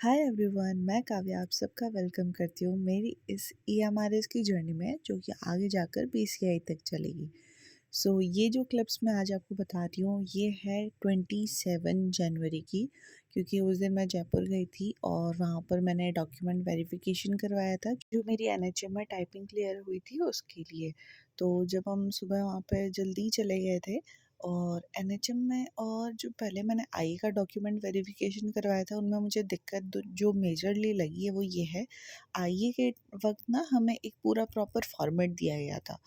Hi everyone, मैं काव्या आप सबका वेलकम करती हूँ मेरी इस ईएमआरएस की जर्नी में जो कि आगे जाकर पीसीआई तक चलेगी। ये जो क्लिप्स मैं आज आपको बता रही हूँ ये है 27 जनवरी की, क्योंकि उस दिन मैं जयपुर गई थी और वहाँ पर मैंने डॉक्यूमेंट वेरिफिकेशन करवाया था जो मेरी एनएचएम में टाइपिंग क्लियर हुई थी उसके लिए। तो जब हम सुबह वहाँ पे जल्दी चले गए थे और एनएचएम में, और जो पहले मैंने आई का डॉक्यूमेंट वेरिफिकेशन करवाया था उनमें मुझे दिक्कत जो मेजरली लगी है वो ये है। आईए के वक्त ना हमें एक पूरा प्रॉपर फॉर्मेट दिया गया था,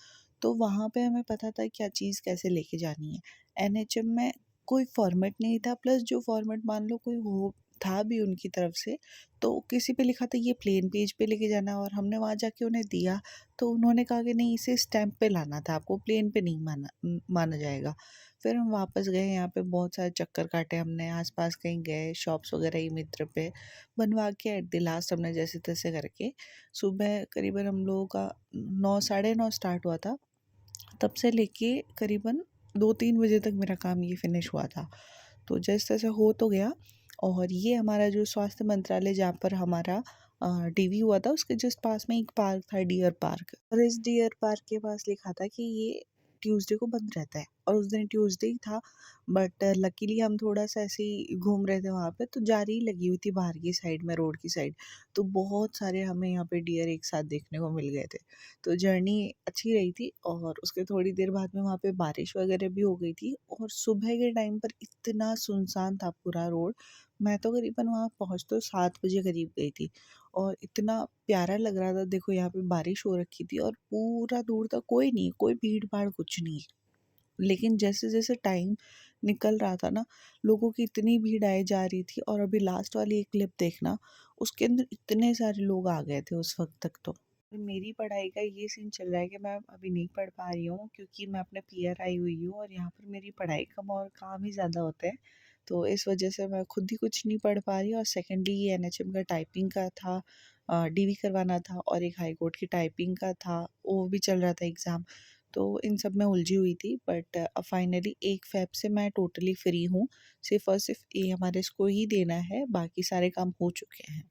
तो वहाँ पे हमें पता था क्या चीज़ कैसे लेके जानी है। एनएचएम में कोई फॉर्मेट नहीं था, प्लस जो फॉर्मेट मान लो कोई हो था भी उनकी तरफ से, तो किसी पे लिखा था ये प्लेन पेज पे लेके जाना है और हमने वहाँ जाके उन्हें दिया तो उन्होंने कहा कि नहीं, इसे स्टैम्प पे लाना था, आपको प्लेन पे नहीं माना जाएगा। फिर हम वापस गए, यहाँ पे बहुत सारे चक्कर काटे हमने, आसपास कहीं गए शॉप्स वगैरह ही मित्र पे बनवा के एट द लास्ट हमने जैसे तैसे करके सुबह करीबन हम लोगों का 9 साढ़े 9 स्टार्ट हुआ था, तब से लेके करीबन 2-3 बजे तक मेरा काम ये फिनिश हुआ था। तो जैसे तैसे हो तो गया। और ये हमारा जो स्वास्थ्य मंत्रालय जहाँ पर हमारा डीवी हुआ था उसके जस्ट पास में एक पार्क था, डियर पार्क, और इस डियर पार्क के पास लिखा था कि ये ट्यूसडे को बंद रहता है और उस दिन ट्यूसडे ही था। बट लकीली हम थोड़ा सा ऐसे ही घूम रहे थे वहाँ पे, तो जारी लगी हुई थी बाहर की साइड में, रोड की साइड। तो बहुत सारे हमें यहाँ पे डियर एक साथ देखने को मिल गए थे। तो जर्नी अच्छी रही थी और उसके थोड़ी देर बाद में वहाँ पे बारिश वगैरह भी हो गई थी और सुबह के टाइम पर इतना सुनसान था पूरा रोड। मैं तो करीबन वहाँ पहुँच तो 7 बजे करीब गई थी और इतना प्यारा लग रहा था। देखो यहाँ पे बारिश हो रखी थी और पूरा दूर तक कोई नहीं, कोई भीड़ भाड़ कुछ नहीं। लेकिन जैसे जैसे टाइम निकल रहा था ना, लोगों की इतनी भीड़ आई जा रही थी, और अभी लास्ट वाली एक क्लिप देखना, उसके अंदर इतने सारे लोग आ गए थे उस वक्त तक। तो मेरी पढ़ाई का ये सीन चल रहा है कि मैं अभी नहीं पढ़ पा रही हूँ क्योंकि मैं अपने पीयर आई हुई हूँ और यहाँ पर मेरी पढ़ाई कम और काम ही ज़्यादा होते हैं। तो इस वजह से मैं खुद ही कुछ नहीं पढ़ पा रही, और सेकेंडली ये एनएचएम का टाइपिंग का था, डीवी करवाना था, और एक हाई कोर्ट की टाइपिंग का था, वो भी चल रहा था एग्ज़ाम। तो इन सब में उलझी हुई थी, बट अब फाइनली 1 फेब से मैं टोटली फ्री हूँ। सिर्फ़ और सिर्फ ये हमारे इसको ही देना है, बाकी सारे काम हो चुके हैं।